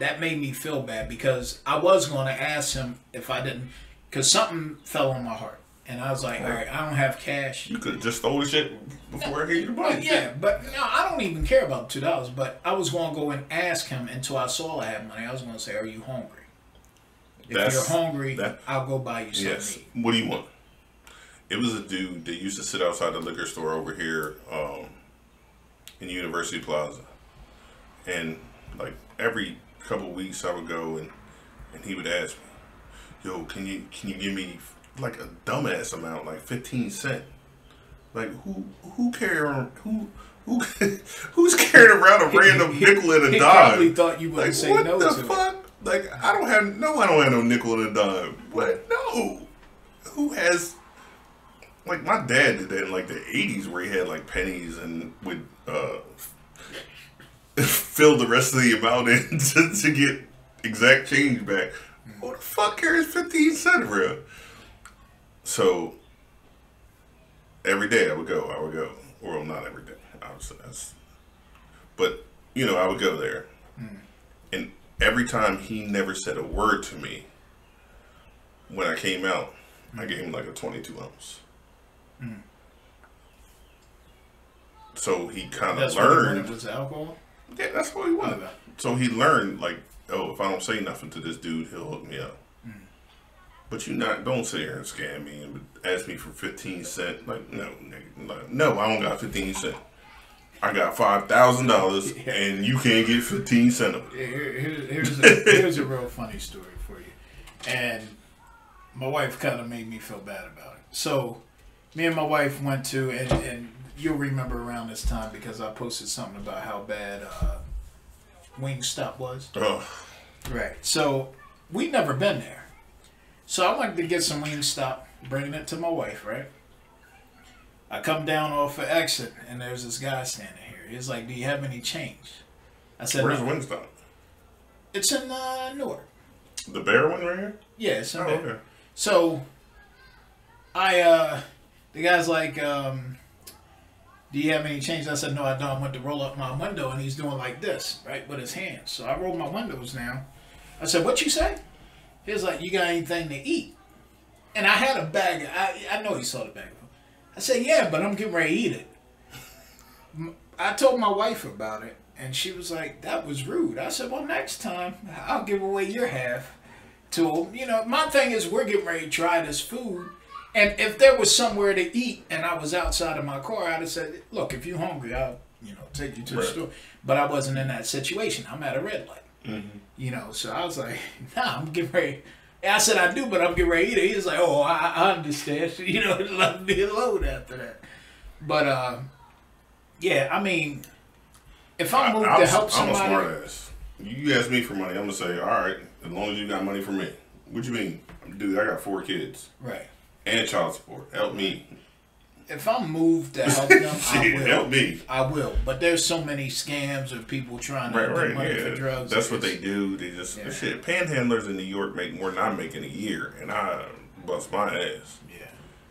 that made me feel bad because I was going to ask him if I didn't, because something fell on my heart. And I was like, all right, I don't have cash. You could have just stole the shit before I gave you the money. Yeah, but no, I don't even care about $2. But I was going to go and ask him until I saw I had money. I was going to say, are you hungry? If you're hungry, I'll go buy you something to eat. What do you want? It was a dude that used to sit outside the liquor store over here in University Plaza. And like every couple of weeks I would go and he would ask me, yo, can you give me like a dumbass amount, like 15 cents? Like who's carrying around a random nickel and a dime? He probably thought you wouldn't say no to it. What the fuck? Like I don't have no nickel and a dime. What? No. Who has? Like my dad did that in like the 80s, where he had like pennies and would fill the rest of the amount in to get exact change back. Who the fuck carries 15 cents, bro? So every day I would go. Well, not every day, obviously. But you know, I would go there, and every time he never said a word to me. When I came out, I gave him like a 22 ounce. So he kind of learned. It was alcohol? Yeah, that's what he wanted. Okay. So he learned, like, oh, if I don't say nothing to this dude, he'll hook me up. But don't sit here and scam me and ask me for 15 cents. Like, no, nigga, no, I don't got 15 cents. I got $5,000 and you can't get 15 cents of it. Here's a real funny story for you. And my wife kind of made me feel bad about it. So me and my wife went to, and you'll remember around this time because I posted something about how bad Wingstop was. Oh. Right. So we'd never been there. So I went to get some Wingstop, bringing it to my wife, right? I come down off the exit, and there's this guy standing here. He's like, do you have any change? I said, where's no. Wingstop? It's in Newark. The bear one right here? Yeah, it's in there. Okay. So the guy's like, do you have any change? I said, no, I don't. I went to roll up my window, and he's doing like this, right, with his hands. So I rolled my windows down. I said, what you say? He was like, you got anything to eat? And I had a bag. I know he saw the bag. I said, yeah, but I'm getting ready to eat it. I told my wife about it, and she was like, that was rude. I said, well, next time, I'll give away your half to him. You know, my thing is we're getting ready to try this food. And if there was somewhere to eat and I was outside of my car, I'd have said, look, if you're hungry, I'll take you to the store. But I wasn't in that situation. I'm at a red light. You know, so I was like, nah, I'm getting ready. And I said, I do, but I'm getting ready to eat it. He was like, oh, I understand. So, you know, left me alone after that. But, yeah, I mean, if I move to help somebody. I'm a smart ass. You ask me for money, I'm going to say, all right, as long as you got money for me. What you mean? Dude, I got 4 kids. Right. And child support. Help me. If I move to help them, I will. Help me. I will. But there's so many scams of people trying to get money for drugs. That's what they do. They just shit. Panhandlers in New York make more than I'm making a year, and I bust my ass. Yeah.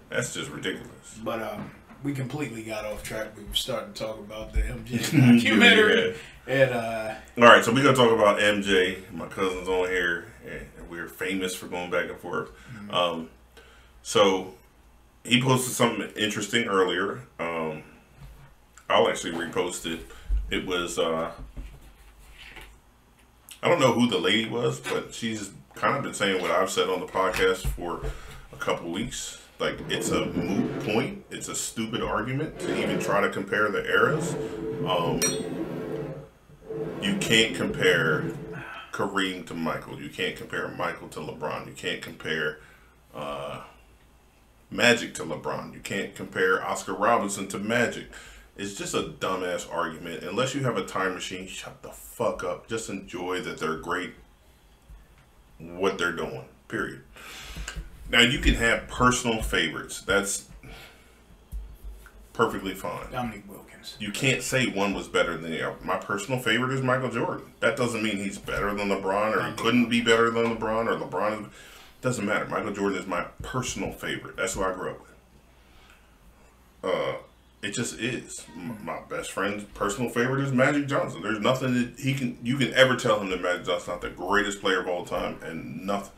That's just ridiculous. But we completely got off track. We were starting to talk about the MJ documentary. And all right, so we're gonna talk about MJ. My cousin's on here, and we're famous for going back and forth. So he posted something interesting earlier. I'll actually repost it. It was I don't know who the lady was, but she's kind of been saying what I've said on the podcast for a couple weeks. Like, it's a moot point. It's a stupid argument to even try to compare the eras. You can't compare Kareem to Michael. You can't compare Michael to LeBron. You can't compare Magic to LeBron. You can't compare Oscar Robertson to Magic. It's just a dumbass argument. Unless you have a time machine, shut the fuck up. Just enjoy that they're great, what they're doing, period. Now, you can have personal favorites. That's perfectly fine. Dominique Wilkins. You can't say one was better than the other. My personal favorite is Michael Jordan. That doesn't mean he's better than LeBron, or he couldn't be better than LeBron, or LeBron is... Doesn't matter. Michael Jordan is my personal favorite. That's who I grew up with. It just is. My best friend's personal favorite is Magic Johnson. There's nothing that you can ever tell him that Magic Johnson's not the greatest player of all time, and nothing.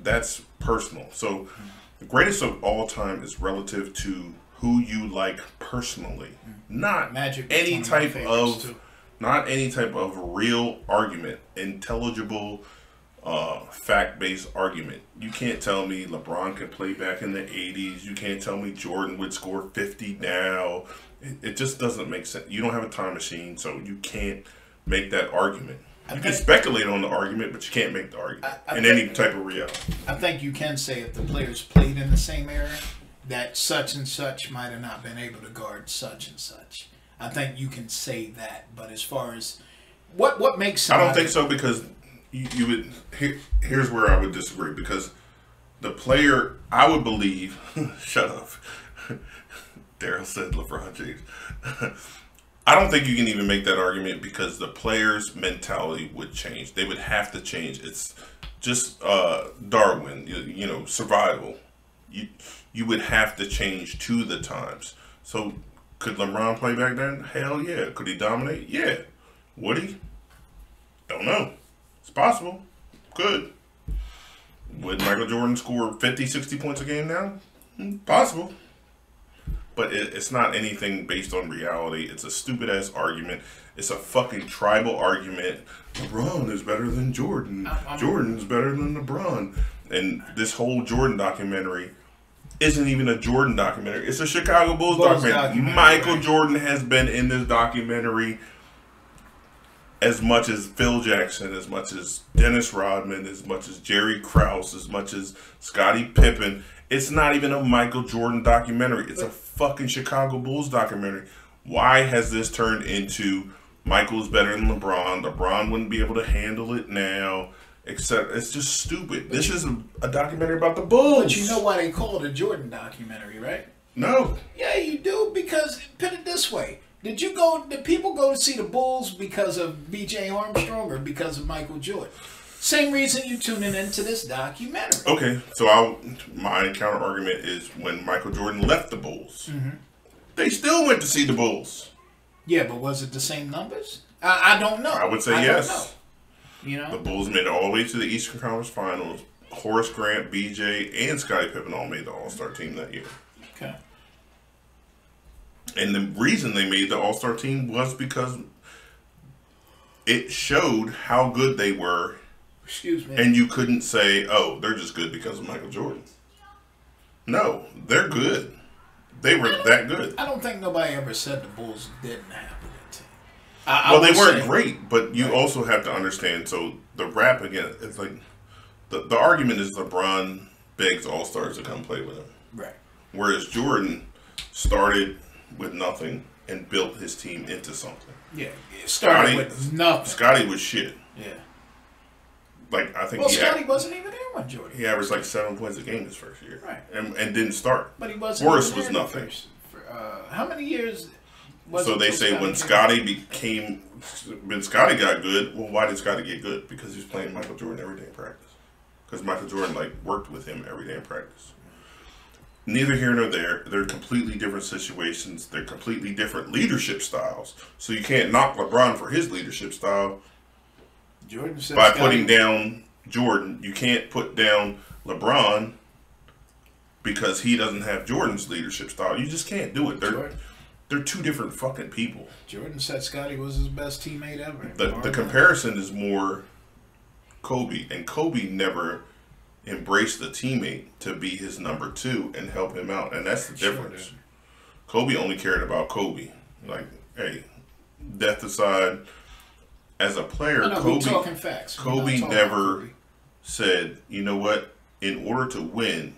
That's personal. So the greatest of all time is relative to who you like personally, not Magic any type of not any type of real argument, intelligible, fact-based argument. You can't tell me LeBron could play back in the 80s. You can't tell me Jordan would score 50 now. It just doesn't make sense. You don't have a time machine, so you can't make that argument. You can speculate on the argument, but you can't make the argument in any type of reality. I think you can say if the players played in the same era, that such and such might have not been able to guard such and such. I think you can say that. But as far as what makes somebody... I don't think so, because you would... Here's where I would disagree, because the player, I would believe... Shut up. Daryl said LeBron James. I don't think you can even make that argument, because the player's mentality would change. They would have to change. It's just Darwin, survival. You would have to change to the times. So could LeBron play back then? Hell yeah. Could he dominate? Yeah. Would he? Don't know. It's possible. Could. Would Michael Jordan score 50, 60 points a game now? Possible. But it's not anything based on reality. It's a stupid-ass argument. It's a fucking tribal argument. LeBron is better than Jordan. Jordan's better than LeBron. And this whole Jordan documentary isn't even a Jordan documentary. It's a Chicago Bulls documentary. Michael Jordan has been in this documentary as much as Phil Jackson, as much as Dennis Rodman, as much as Jerry Krause, as much as Scottie Pippen. It's not even a Michael Jordan documentary. It's a fucking Chicago Bulls documentary. Why has this turned into Michael's better than LeBron? LeBron wouldn't be able to handle it now. Except it's just stupid. This is a documentary about the Bulls. But you know why they call it a Jordan documentary, right? No. Yeah, you do, because put it this way. Did people go to see the Bulls because of B.J. Armstrong or because of Michael Jordan? Same reason you tuning into this documentary. Okay, so my counter argument is when Michael Jordan left the Bulls, they still went to see the Bulls. Yeah, but was it the same numbers? I don't know. I would say yes. You know, the Bulls made it all the way to the Eastern Conference Finals. Horace Grant, BJ, and Scottie Pippen all made the All-Star team that year. Okay. And the reason they made the All-Star team was because it showed how good they were. Excuse me. And you couldn't say, oh, they're just good because of Michael Jordan. No, they're good. They were that good. I don't think nobody ever said the Bulls didn't have a good team. Well, they weren't great, but you also have to understand, so the rap, again, it's like, the argument is LeBron begs All-Stars to come play with him. Right. Whereas Jordan started with nothing and built his team into something. Yeah, it started with nothing. Scottie was shit. Yeah. Like, I think Scottie wasn't even there when Jordan. He averaged like 7 points a game his first year. Right. And didn't start. But he wasn't. Horace was nothing. How many years? So they say when Scottie got good, well, why did Scottie get good? Because he was playing Michael Jordan every day in practice. Because Michael Jordan worked with him every day in practice. Neither here nor there. They're completely different situations. They're completely different leadership styles. So you can't knock LeBron for his leadership style. Jordan said by putting down Jordan. You can't put down LeBron because he doesn't have Jordan's leadership style. You just can't do it. They're two different fucking people. Jordan said Scottie was his best teammate ever. The comparison is more Kobe, and Kobe never embraced the teammate to be his number two and help him out, and that's the difference. Kobe only cared about Kobe. Like, hey, death aside, as a player, Kobe never said, you know what, in order to win,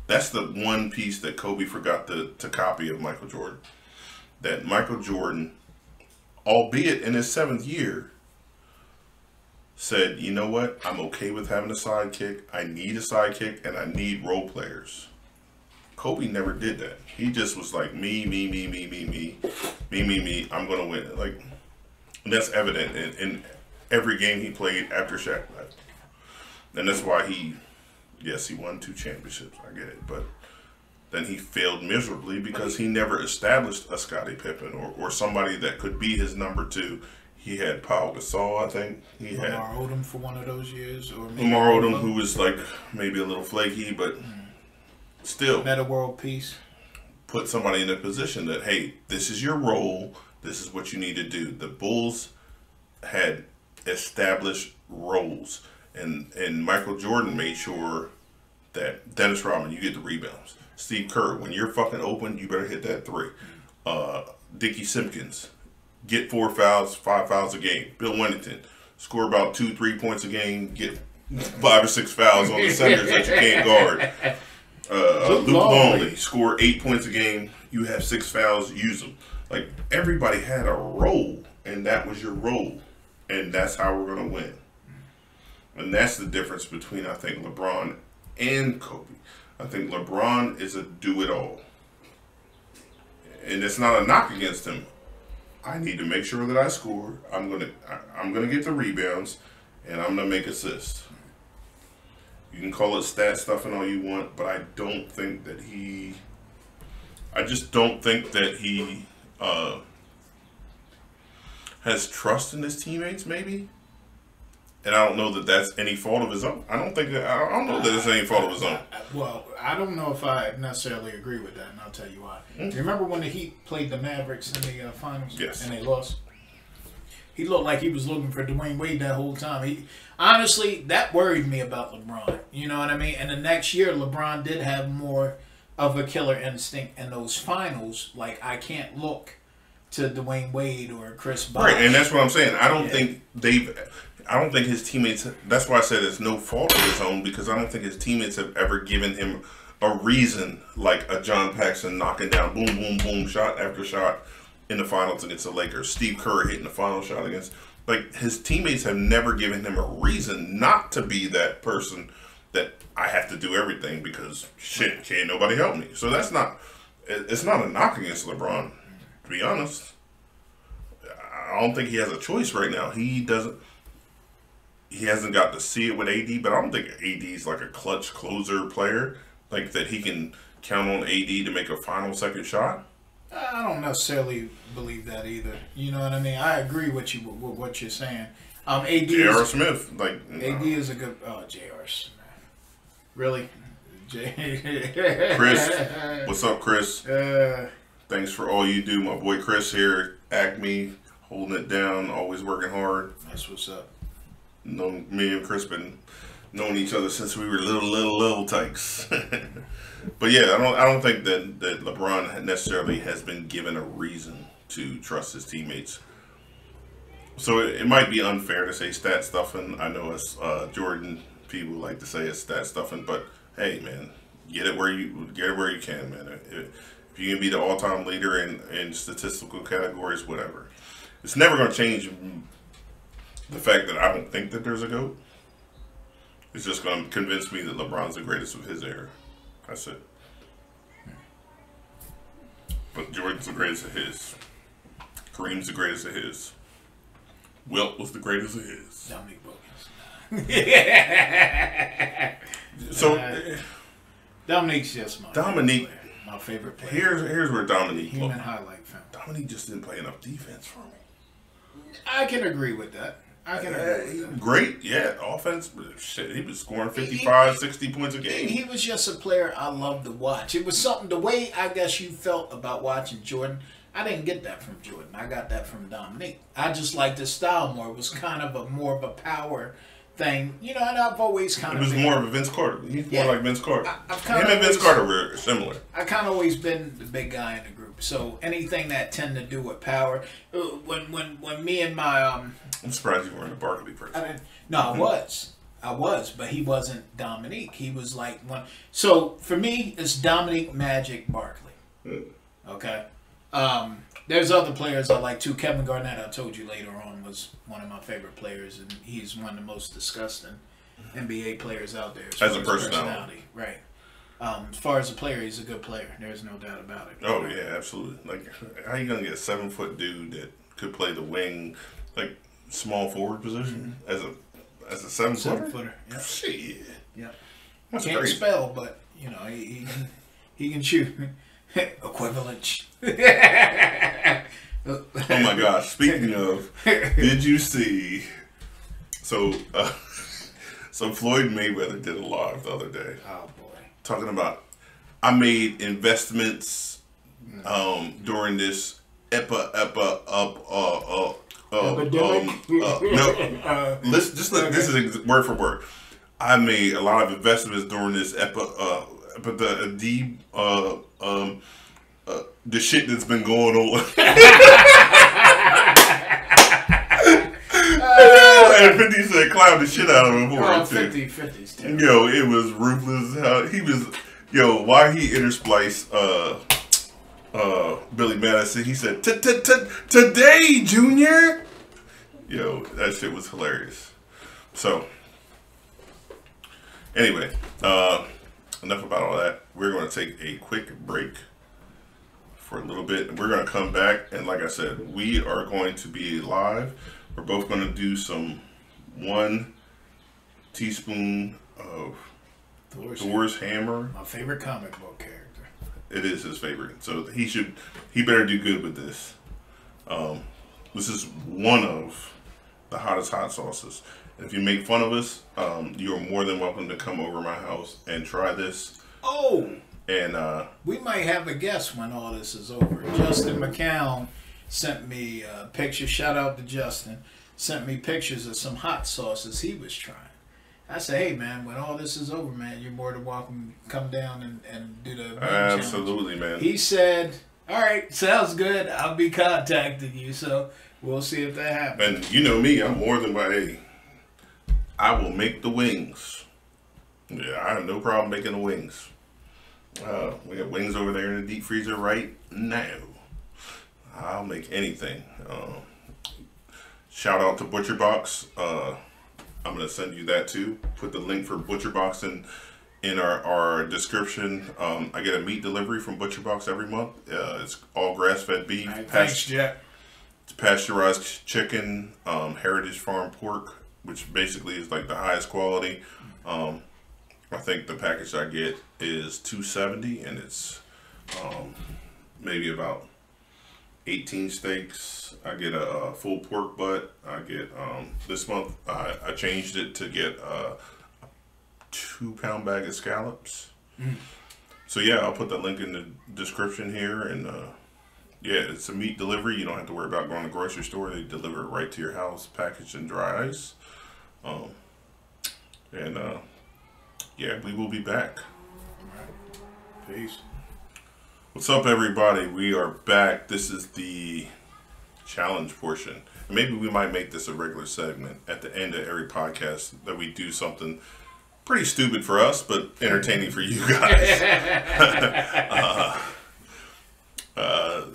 that's the one piece that Kobe forgot to copy of Michael Jordan. That Michael Jordan, albeit in his 7th year, said, you know what, I'm okay with having a sidekick. I need a sidekick, and I need role players. Kobe never did that. He just was like, me. I'm going to win. Like, that's evident in every game he played after Shaq left. And that's why he won 2 championships. I get it. But then he failed miserably because he never established a Scottie Pippen or somebody that could be his number two. He had Paul Gasol, I think. He had Lamar Odom for one of those years, or Lamar Odom, who was like maybe a little flaky, but still Meta World Peace. Put somebody in a position that, hey, this is your role. This is what you need to do. The Bulls had established roles, and Michael Jordan made sure that Dennis Rodman, you get the rebounds. Steve Kerr, when you're fucking open, you better hit that three. Dickie Simpkins, get 4 fouls, 5 fouls a game. Bill Wennington, score about 2-3 points a game, get 5 or 6 fouls on the centers that you can't guard. Luke Longley, score 8 points a game, you have 6 fouls, use them. Like, everybody had a role, and that was your role. And that's how we're going to win. And that's the difference between, I think, LeBron and Kobe. I think LeBron is a do-it-all. And it's not a knock against him. I need to make sure that I score. I'm gonna get the rebounds, and I'm gonna make assists. You can call it stat stuffing all you want, but I don't think that he. I just don't think that he has trust in his teammates. Maybe. And I don't know that that's any fault of his own. I don't know that it's any fault of his own. Well, I don't know if I necessarily agree with that, and I'll tell you why. Do you remember when the Heat played the Mavericks in the finals? Yes. And they lost? He looked like he was looking for Dwayne Wade that whole time. Honestly, that worried me about LeBron. You know what I mean? And the next year, LeBron did have more of a killer instinct in those finals. Like, I can't look to Dwayne Wade or Chris Bosh. Right, and that's what I'm saying. I don't think his teammates. That's why I said it's no fault of his own, because I don't think his teammates have ever given him a reason like a John Paxson knocking down boom, boom, boom, shot after shot in the finals against the Lakers. Steve Kerr hitting the final shot against. Like, his teammates have never given him a reason not to be that person that I have to do everything because shit, can't nobody help me. So it's not a knock against LeBron, to be honest. I don't think he has a choice right now. He hasn't got to see it with AD, but I don't think AD is like a clutch closer player, like that he can count on AD to make a final second shot. I don't necessarily believe that either. You know what I mean? I agree with what you're saying. AD J.R. Smith, like AD is a good. Oh, J.R. Smith, really? Chris, what's up, Chris? Thanks for all you do, my boy Chris here, Acme, holding it down, always working hard. That's what's up. Me and Chris been knowing each other since we were little tykes. But yeah, I don't think that LeBron necessarily has been given a reason to trust his teammates. So it might be unfair to say stat stuffing. I know it's Jordan people like to say it's stat stuffing, but hey, man, get it where you can, man. If you can be the all-time leader in statistical categories, whatever. It's never going to change the fact that I don't think that there's a GOAT. It's just going to convince me that LeBron's the greatest of his era. That's it. But Jordan's the greatest of his. Kareem's the greatest of his. Wilt was the greatest of his. Dominique Wilkins. So Dominique's just my favorite player. Here's where Dominique. Human highlight film. Dominique just didn't play enough defense for me. I can agree with that. Great, yeah, offense. Shit, he was scoring 55, 60 points a game. He was just a player I loved to watch. It was something, the way I guess you felt about watching Jordan, I didn't get that from Jordan. I got that from Dominique. I just liked his style more. It was kind of more of a power thing. You know, and I've always kind of... It was more of a Vince Carter. He's more like Vince Carter. Him and Vince Carter were similar. I kind of always been the big guy in the group. So anything that tend to do with power... When me and my... I'm surprised you weren't a Barkley person. I was, but he wasn't Dominique. He was like one. So for me, it's Dominique, Magic, Barkley. Okay. There's other players I like too. Kevin Garnett, I told you later on, was one of my favorite players, and he's one of the most disgusting NBA players out there as a personality. Right. As far as a player, he's a good player. There's no doubt about it. Oh yeah, absolutely. Like, how you gonna get a 7-foot dude that could play the wing, like small forward position, as a 7-footer? Yeah. Shit. Yeah. That's Can't crazy. spell, but you know He can shoot equivalent. Oh my gosh! Speaking of, did you see? So, so Floyd Mayweather did a live the other day. Oh boy! Talking about, I made investments during this this is word for word. I made a lot of investments during this the shit that's been going on. And 50 said clown the shit out of him for it too. 50's terrible. Yo, it was ruthless how he was. Yo, why he interspliced Billy Madison? He said, "Today, Junior." Yo, that shit was hilarious. So, anyway, enough about all that. We're going to take a quick break for a little bit. We're going to come back, and like I said, we are going to be live. We're both going to do 1 teaspoon of Thor's hammer. My favorite comic book character. It is his favorite, so he better do good with this. This is one of the hottest hot sauces. If you make fun of us, you are more than welcome to come over my house and try this. Oh, and we might have a guest when all this is over. Justin McCown sent me a picture. Shout out to Justin. Sent me pictures of some hot sauces he was trying. I said, hey man, when all this is over, man, you're more than welcome to come down and do the absolutely challenge. man. He said, all right, sounds good. I'll be contacting you, so we'll see if that happens. And you know me, I'm more than I will make the wings. Yeah, I have no problem making the wings. We have wings over there in the deep freezer right now. I'll make anything. Shout out to Butcher Box. I'm going to send you that too. Put the link for Butcher Box in our description. I get a meat delivery from Butcher Box every month. It's all grass-fed beef. Right, thanks, Jack. It's pasteurized chicken, heritage farm pork, which basically is like the highest quality. I think the package I get is $270, and it's maybe about 18 steaks. I get a full pork butt. I get this month I changed it to get a 2-pound bag of scallops. So yeah, I'll put that link in the description here, and yeah, it's a meat delivery. You don't have to worry about going to the grocery store. They deliver it right to your house, packaged in dry ice. Yeah, we will be back. All right. Peace. What's up, everybody? We are back. This is the challenge portion. Maybe we might make this a regular segment at the end of every podcast, that we do something pretty stupid for us, but entertaining for you guys.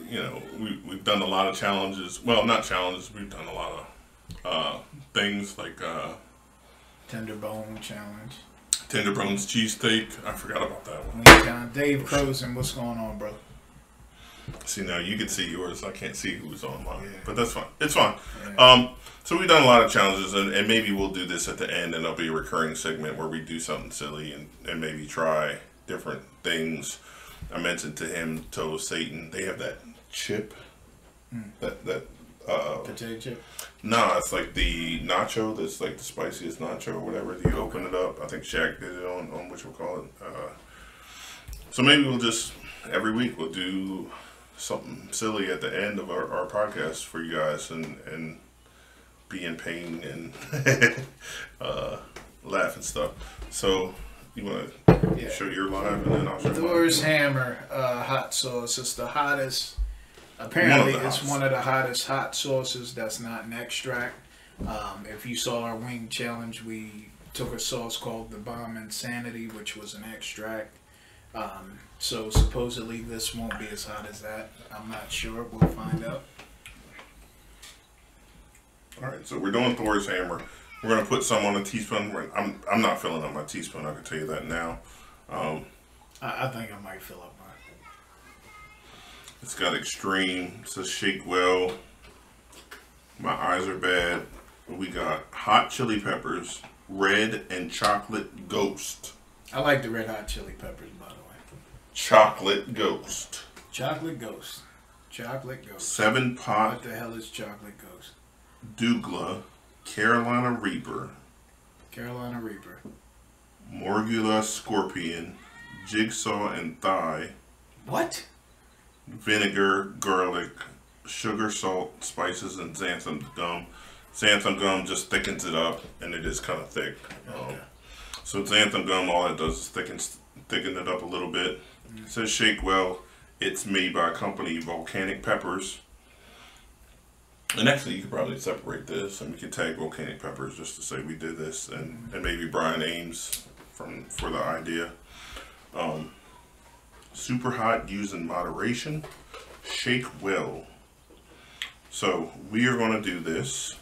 You know, we've done a lot of challenges. Well, not challenges. We've done a lot of things like Tenderbone challenge. Tenderbones cheesesteak. I forgot about that one. Dave Crozen, what's going on, bro? See, now you can see yours. I can't see who's on mine, but that's fine. It's fine. Yeah. So we've done a lot of challenges, and maybe we'll do this at the end, and it'll be a recurring segment where we do something silly and maybe try different things. I mentioned to him, Toast Satan, they have that chip, that potato chip. No, it's like the nacho. That's like the spiciest nacho or whatever. You open it up. I think Shaq did it on what you call it. So maybe we'll just every week we'll do something silly at the end of our podcast for you guys, and be in pain and laugh and stuff. So you want to show your live, and then I'll show Thor's hammer hot sauce. It's the hottest. Apparently, it's one of the hottest hot sauces that's not an extract. If you saw our wing challenge, we took a sauce called the Bomb Insanity, which was an extract. So supposedly this won't be as hot as that. I'm not sure. We'll find out. All right, so we're doing Thor's hammer. We're gonna put some on a teaspoon. I'm not filling up my teaspoon. I can tell you that now. I think I might fill up mine. It's got extreme. It says shake well. My eyes are bad. We got hot chili peppers, red and chocolate ghost. I like the red hot chili peppers, by the way. Chocolate Ghost. Chocolate Ghost. Chocolate Ghost. 7 Pot. What the hell is Chocolate Ghost? Douglas. Carolina Reaper. Carolina Reaper. Morgula Scorpion. Jigsaw and Thigh. What? Vinegar, garlic, sugar, salt, spices, and xanthan gum. Xanthan gum just thickens it up, and it is kind of thick. So xanthan gum, all it does is thicken it up a little bit. It says shake well. It's made by a company, Volcanic Peppers. And actually, you could probably separate this, and we could tag Volcanic Peppers just to say we did this, and maybe Brian Ames for the idea. Super hot, use in moderation. Shake well. So we are going to do this.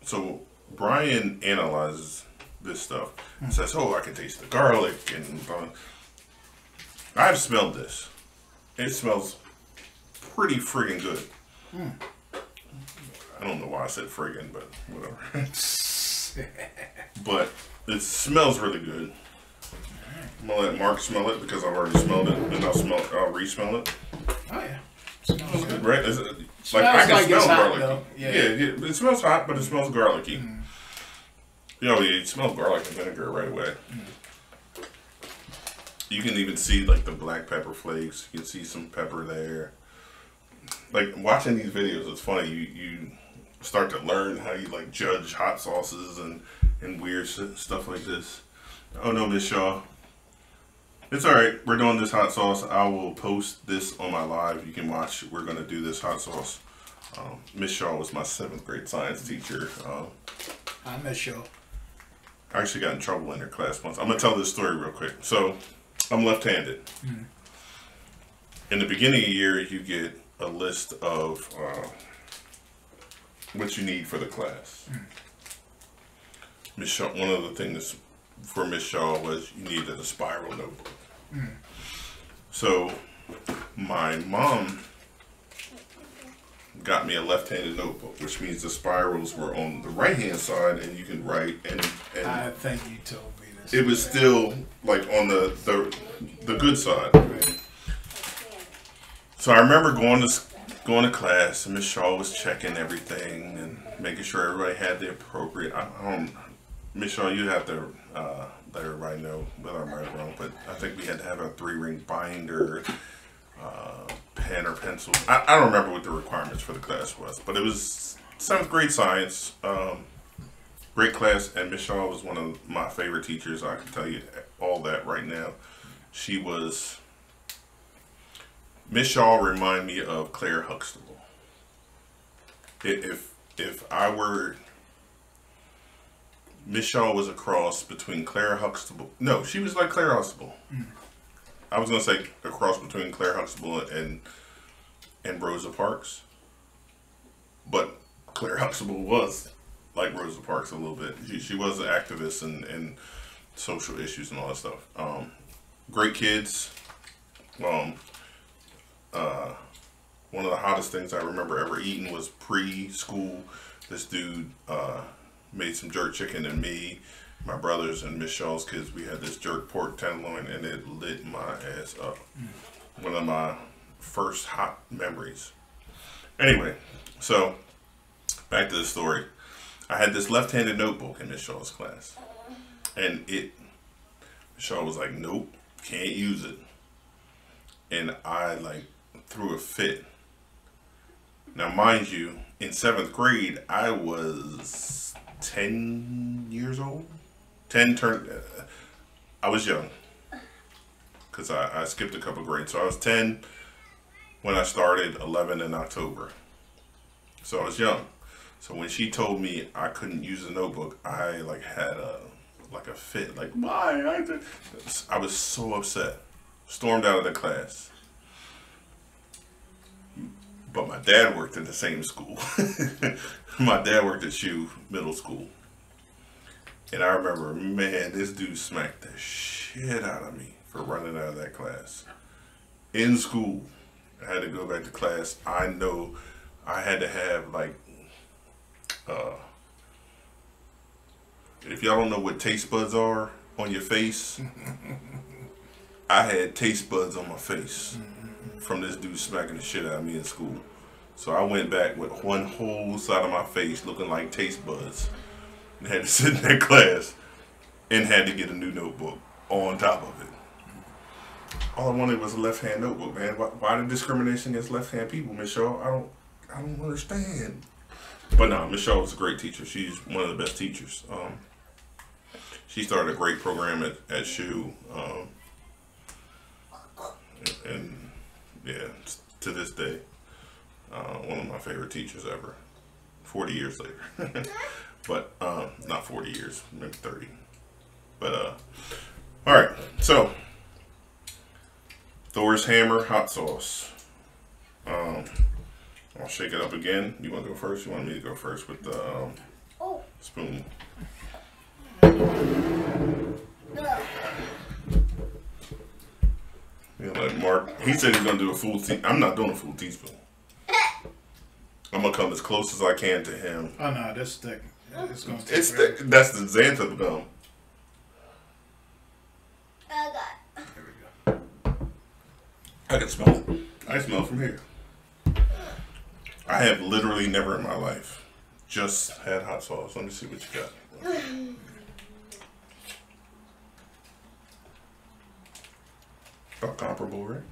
So Brian analyzes this stuff and says, oh, I can taste the garlic, and I've smelled this. It smells pretty friggin' good. I don't know why I said friggin', but whatever. But it smells really good. I'm gonna let Mark smell it because I've already smelled it, and I'll re-smell it. Oh yeah, smells good. Right? Is it, like I can smell garlicky. Yeah, it smells hot, but it smells garlicky. You know, you smell garlic and vinegar right away. You can even see like the black pepper flakes. You can see some pepper there. Like watching these videos, it's funny. You start to learn how you like judge hot sauces and weird stuff like this. Oh no, Miss Shaw. It's alright. We're doing this hot sauce. I will post this on my live. You can watch. We're going to do this hot sauce. Miss Shaw was my 7th grade science teacher. I miss Shaw. I actually got in trouble in her class once. I'm going to tell this story real quick. So, I'm left-handed. In the beginning of the year, you get a list of what you need for the class. Miss Shaw, one of the things for Miss Shaw was you needed a spiral notebook. So my mom got me a left-handed notebook, which means the spirals were on the right-hand side, and you can write. And I think you told me this. It was still like on the good side. So I remember going to class, and Miss Shaw was checking everything and making sure everybody had the appropriate. Miss Shaw, you have to let everybody know whether I'm right or wrong, but I think we had to have a 3-ring binder, pen or pencil. I don't remember what the requirements for the class was, but it was 7th grade science. Great class, and Miss Shaw was one of my favorite teachers. I can tell you all that right now. Miss Shaw reminded me of Claire Huxtable. If I were... Miss Shaw was a cross between Claire Huxtable. No, she was like Claire Huxtable. I was gonna say a cross between Claire Huxtable and Rosa Parks, but Claire Huxtable was like Rosa Parks a little bit. She was an activist and social issues and all that stuff. Great kids. One of the hottest things I remember ever eating was preschool. This dude made some jerk chicken, and me, my brothers, and Miss Shaw's kids, we had this jerk pork tenderloin, and it lit my ass up. One of my first hot memories. Anyway, so back to the story. I had this left-handed notebook in Miss Shaw's class, and Miss Shaw was like, nope, can't use it. And I like threw a fit. Now mind you, in 7th grade, I was 10 years old. I was young, because I skipped a couple grades. So I was 10 when I started, 11 in October. So I was young. So when she told me I couldn't use the notebook, I like had a fit. Like, why? I was so upset. Stormed out of the class. But my dad worked in the same school. My dad worked at Shoe Middle School. And I remember, man, this dude smacked the shit out of me for running out of that class. In school, I had to go back to class. I know I had to have like, If y'all don't know what taste buds are on your face, I had taste buds on my face from this dude smacking the shit out of me in school. So I went back with one whole side of my face looking like taste buds. And had to sit in that class and had to get a new notebook on top of it. All I wanted was a left-hand notebook, man. Why the discrimination against left-hand people, Miss Shaw? I don't understand. But no, Miss Shaw was a great teacher. She's one of the best teachers. She started a great program at SHU. And yeah, to this day, one of my favorite teachers ever. 40 years later. But not 40 years, maybe 30. But all right, so Thor's hammer hot sauce. I'll shake it up again. You want to go first? You want me to go first with the spoon? Yeah, like Mark, he said he's gonna do a full teaspoon. I'm not doing a full teaspoon. I'm gonna come as close as I can to him. Oh no, that's thick. It's gonna take It's thick. That's the xanthan gum. There we go. I can smell it. I smell it from here. I have literally never in my life just had hot sauce. Let me see what you got. About comparable, right?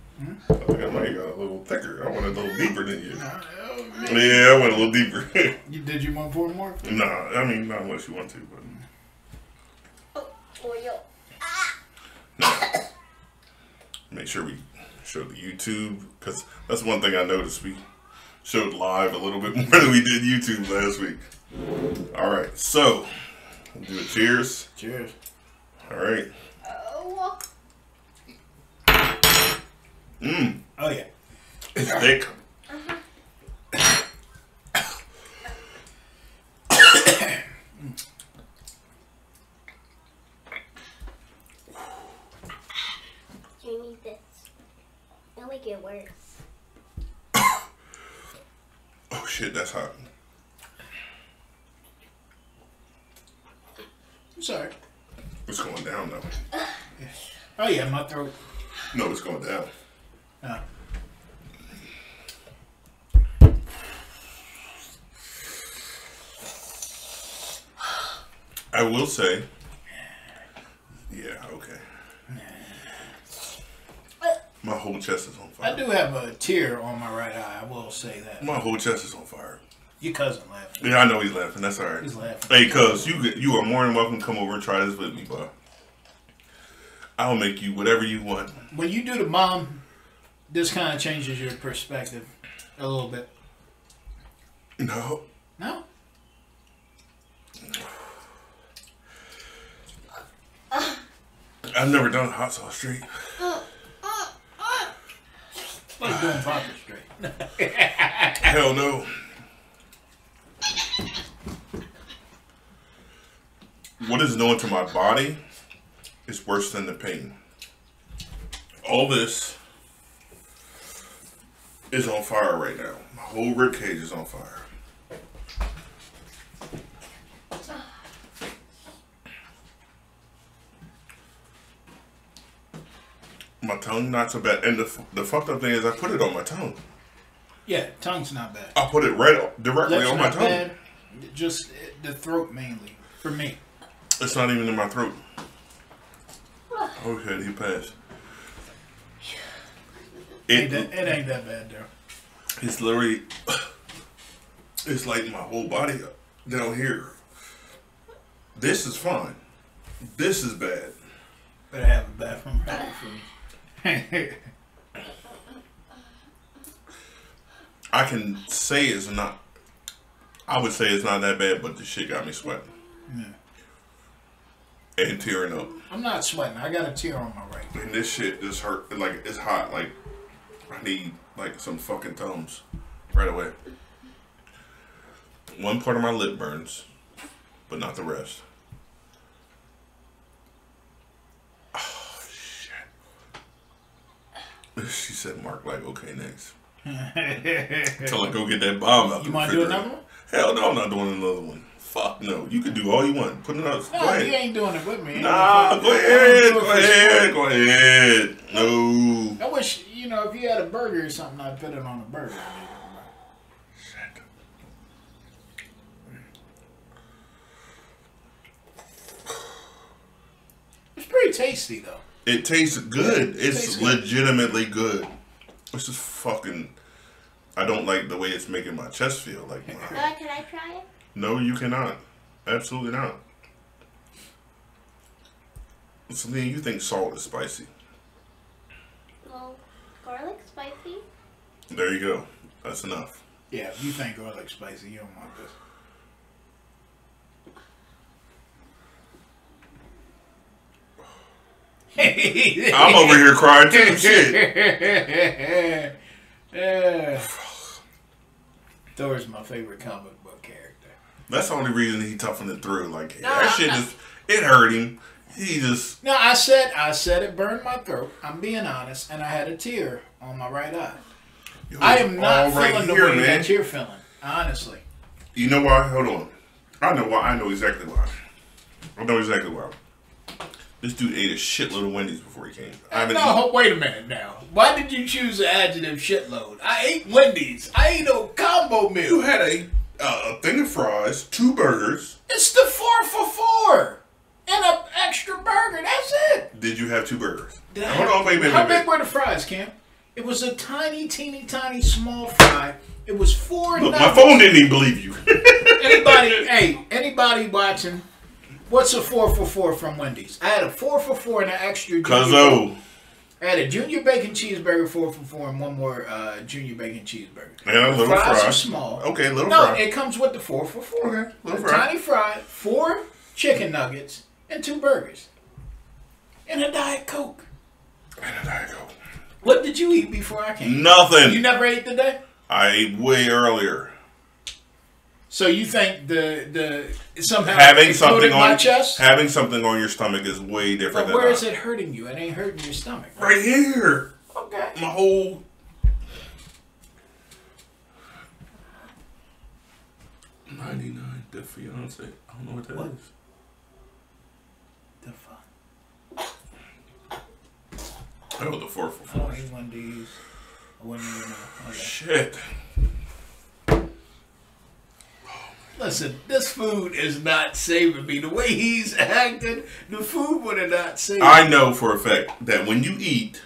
I think I might got a little thicker. I went a little deeper than you. Yeah, I went a little deeper. Did you want to pour more? Nah, I mean, not unless you want to, but. No. Make sure we show the YouTube, because that's one thing I noticed. We showed live a little bit more than we did YouTube last week. All right, so we'll do a cheers. Cheers. All right. Oh yeah. It's thick. You need this. It'll make it worse. Oh shit, that's hot. I'm sorry. It's going down though. Oh yeah, my throat. No, it's going down. Oh. I will say, yeah, okay. My whole chest is on fire. I do have a tear on my right eye. I will say that. My whole chest is on fire. Your cousin laughing. Yeah, I know he's laughing. That's all right. He's laughing. Hey, cuz, you are more than welcome to come over and try this with me, bro. I'll make you whatever you want. When you do the mom, this kind of changes your perspective a little bit. No. No? I've never done hot sauce straight. Like doing vodka straight. Hell no. What is known to my body is worse than the pain. All this is on fire right now. My whole rib cage is on fire. My tongue, not so bad. And the fucked up thing is I put it on my tongue. Yeah, tongue's not bad. I put it right directly Lips on my not tongue. bad. Just the throat mainly, for me. It's not even in my throat. Okay, he passed. It ain't that bad, though. It's literally, it's like my whole body down here. This is fine. This is bad. Better have a bathroom ready for me. I can say it's not, I would say it's not that bad, but the shit got me sweating. Yeah. And tearing up. I'm not sweating. I got a tear on my right. And this shit just hurt, like, it's hot. Like, I need, like, some fucking Tums right away. One part of my lip burns, but not the rest. Oh, shit. She said, Mark, like, okay, next. Until I go get that bomb out. You want to do another one? Hell no, I'm not doing another one. Fuck no. You can do all you want. Put it up. No, Go ahead. you ain't doing it with me. Nah, go ahead. Go ahead. No. I wish, if you had a burger or something, I'd put it on a burger. Shit. It's pretty tasty, though. It tastes good. Yeah, it's legitimately good. It's just fucking... I don't like the way it's making my chest feel. Like, Can I try it? no, you cannot. Absolutely not. Celine, you think salt is spicy. Well, garlic spicy. There you go. That's enough. Yeah, if you think garlic spicy, you don't want this. I'm over here crying too. Shit. Thor's my favorite comic book character. That's the only reason he toughened it through. Like, that shit it hurt him. He just... No, I said it burned my throat. I'm being honest, and I had a tear on my right eye. I am not feeling the way that you're feeling, honestly. You know why? Hold on. I know why. I know exactly why. I know exactly why. This dude ate a shitload of Wendy's before he came. No, wait a minute now. Why did you choose the adjective shitload? I ate Wendy's. I ate a combo meal. You had a thing of fries, 2 burgers. It's the 4 for $4 and an extra burger. That's it. Did you have 2 burgers? Hold on, wait. How big were the fries, Cam? It was a tiny, teeny, tiny, small fry. It was 4 Look, nuggets. my phone didn't even believe you. Anybody watching? What's a 4 for $4 from Wendy's? I had a 4 for $4 and an extra. Cuzzo. I had a junior bacon cheeseburger 4 for $4 and one more junior bacon cheeseburger. And a little fries fry. are small. Okay, little no, fry. it comes with the 4 for $4. Okay, little a fry. Tiny fry, 4 chicken nuggets, and 2 burgers, and a Diet Coke. And a Diet Coke. What did you eat before I came? Nothing. You never ate today? I ate way earlier. So you think the somehow having something on my chest? Having something on your stomach is way different. But where is it hurting you? It ain't hurting your stomach. Right here. Okay. My whole. 99 the fiance. I don't know what that is. The fuck? Oh, the 4 for I don't $4. eat Wendy's. I wouldn't even know. Okay. Shit. Listen, this food is not saving me. The way he's acting, the food would have not saved me. I know for a fact that when you eat,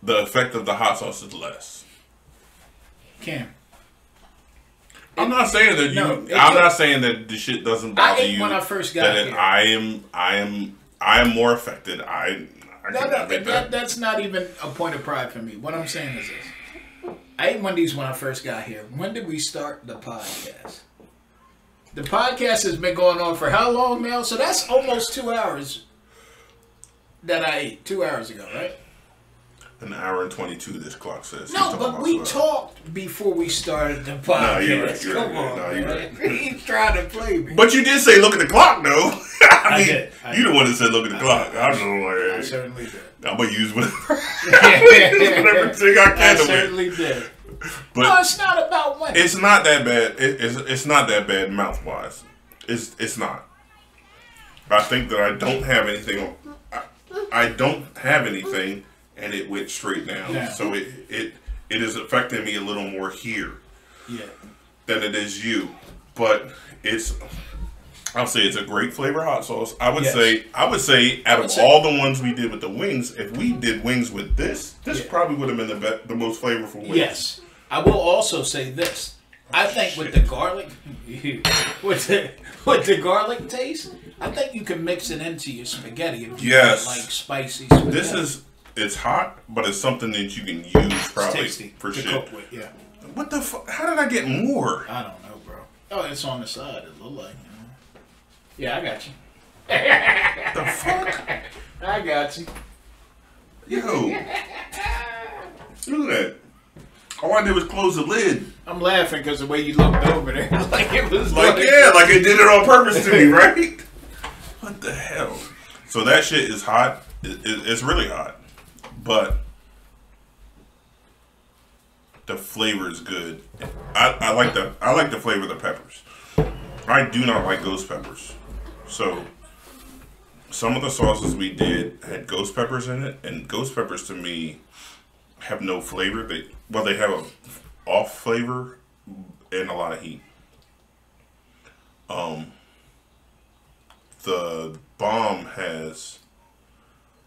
the effect of the hot sauce is less. Cam. I'm not saying that I'm not saying that the shit doesn't bother you. When I first got here. I am more affected. That's not even a point of pride for me. What I'm saying is this. I ate Wendy's when I first got here. When did we start the podcast? The podcast has been going on for how long now? So that's almost 2 hours that I ate 2 hours ago, right? An hour and 22, this clock says. No, but we talked before we started the podcast. No, you're right. Come on, man. He's trying to play me. But you did say look at the clock, though. I mean, did. You the one that said look at the clock. I don't know. I certainly did. I'm going to use whatever thing I can. I certainly did. But no, it's not about winning. It's not that bad. It's not that bad mouth wise. It's not. I think that I don't have anything. I don't have anything, and it went straight down. Yeah. So it is affecting me a little more here. Yeah. Than it is you, but I'll say it's a great flavor hot sauce. I would say out of all the ones we did with the wings, if we did wings with this probably would have been the most flavorful wings. Yes. I will also say this. I think with the garlic, with the garlic taste, I think you can mix it into your spaghetti if you want like spicy spaghetti. It's hot, but it's something that you can use probably tasty for to shit. cook with, yeah. What the fuck? How did I get more? I don't know, bro. Oh, it's on the side. It look like. Yeah, I got you. The fuck? I got you. Yo. Look at that. All I did was close the lid. I'm laughing because the way you looked over there. Like it was like it did it on purpose to me, right? What the hell? So that shit is hot. It's really hot. But the flavor is good. I like the flavor of the peppers. I do not like ghost peppers. So some of the sauces we did had ghost peppers in it, and ghost peppers to me have no flavor. They have a off flavor and a lot of heat. The bomb has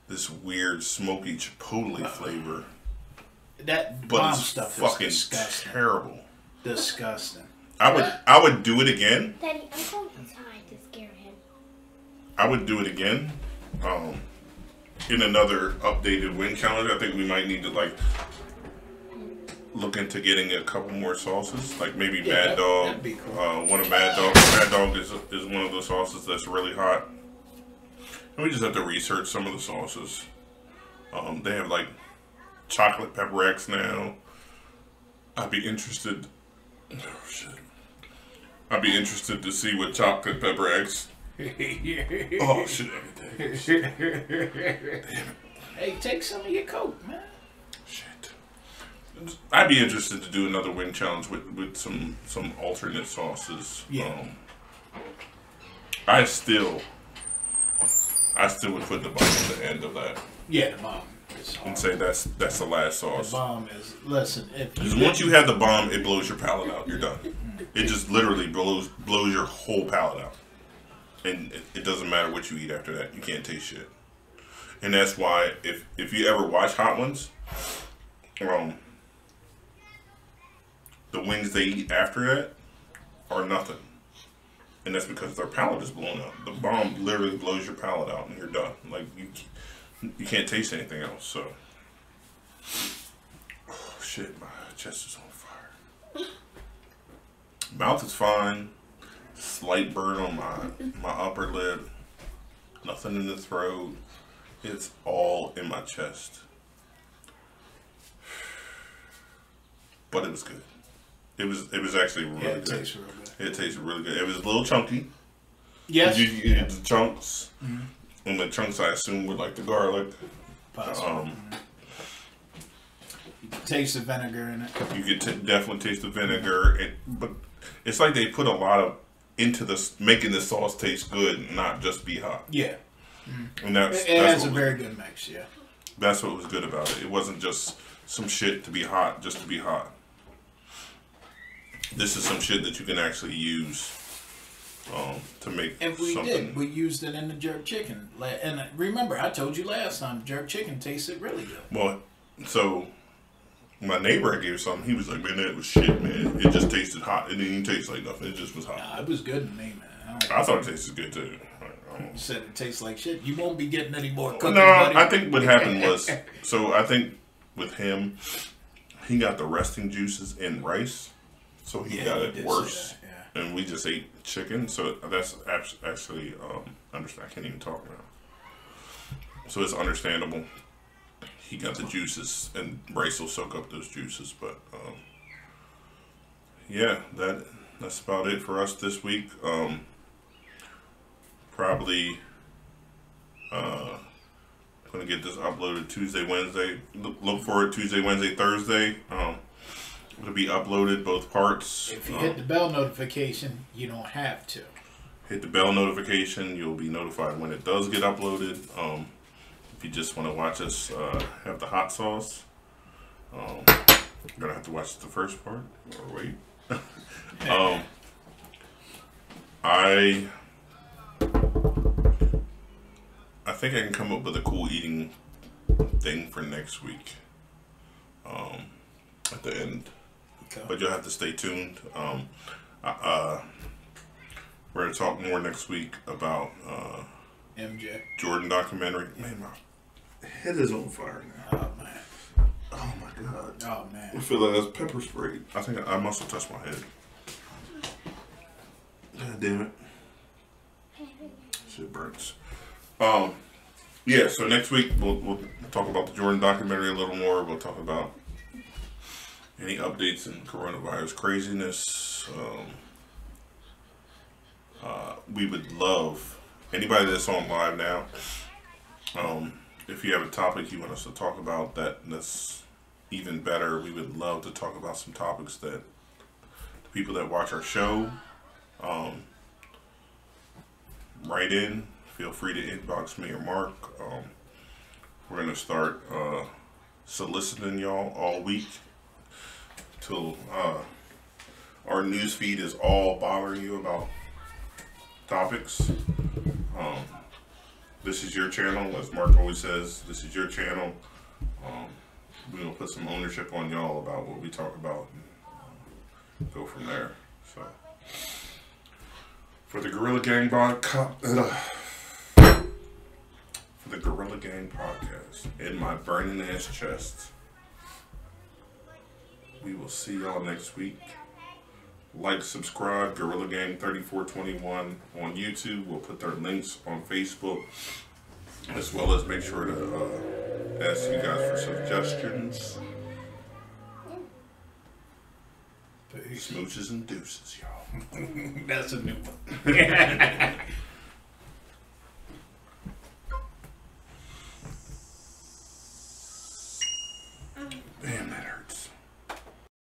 this weird smoky chipotle flavor. That But bomb it's stuff is fucking disgusting. terrible. Disgusting. I would do it again. Daddy, I'm going inside to scare him. I would do it again. In another updated wing calendar, I think we might need to like look into getting a couple more sauces, like maybe Mad Dog. That'd be cool. One of Mad Dog. Mad Dog is one of the sauces that's really hot. And we just have to research some of the sauces. They have like chocolate pepper X now. I'd be interested. Oh shit! I'd be interested to see what chocolate pepper X. Oh shit! Hey, take some of your coke, man. Shit. I'd be interested to do another wing challenge with some alternate sauces. Yeah. I still would put the bomb at the end of that. Yeah, the bomb is hard. And say that's the last The sauce. bomb is, listen, if Because you once you have the bomb, it blows your palate out. You're done. It just literally blows your whole palate out. And it doesn't matter what you eat after that. You can't taste shit. And that's why if you ever watch Hot Ones, the wings they eat after that are nothing. And that's because their palate is blown out. The bomb literally blows your palate out and you're done. Like you can't taste anything else. So, oh shit, my chest is on fire. Mouth is fine. Slight burn on my upper lip. Nothing in the throat. It's all in my chest. But it was good. It was actually really good. It tastes real good. It tasted really good. It was a little chunky. Yes. You the chunks. Mm-hmm. And the chunks I assume were like the garlic. Possible. You can taste the vinegar in it. You could definitely taste the vinegar. But it's like they put a lot of into this, making the sauce taste good, not just be hot. Yeah. And it has a very good mix, yeah. That's what was good about it. It wasn't just some shit to be hot, just to be hot. This is some shit that you can actually use to make and we something. did. We used it in the jerk chicken. And remember, I told you last time, jerk chicken tasted really good. Well, so my neighbor I gave something. He was like, man, that was shit, man. It just tasted hot. It didn't even taste like nothing. It just was hot. Nah, it was good to me, man. I thought it tasted good, too. You said it tastes like shit. You won't be getting any more cooking, No, buddy. I think what happened was, so I think with him, he got the resting juices in rice, so he got it worse. Yeah. And we just ate chicken, so that's actually, I can't even talk now. So it's understandable. He got the juices, and rice will soak up those juices, but yeah, that's about it for us this week. Probably gonna get this uploaded Tuesday, Wednesday. Look for it Tuesday, Wednesday, Thursday. It'll be uploaded both parts. If you hit the bell notification, you don't have to. Hit the bell notification. You'll be notified when it does get uploaded. If you just want to watch us have the hot sauce, you're gonna have to watch the first part or wait. I think I can come up with a cool eating thing for next week. At the end, okay. But you'll have to stay tuned. We're gonna talk more next week about MJ Jordan documentary. Man, my head is on fire now. Oh man. Oh my god. Oh man. I feel like that's pepper spray. I think I must have touched my head. God damn it. Shit burns. Yeah, so next week we'll talk about the Jordan documentary a little more. We'll talk about any updates in coronavirus craziness. We would love anybody that's on live now. If you have a topic you want us to talk about, that's even better, we would love to talk about some topics that the people that watch our show write in. Feel free to inbox me or Mark. We're going to start soliciting y'all all week till our news feed is all bothering you about topics. This is your channel, as Mark always says. This is your channel. We're gonna put some ownership on y'all about what we talk about and go from there. So, for the Gorilla Gang podcast, in my burning ass chest, we will see y'all next week. Like, subscribe, Gorilla Gang 3421 on YouTube. We'll put their links on Facebook, as well as make sure to ask you guys for suggestions. Smooches and deuces, y'all. That's a new one. Damn, that hurts.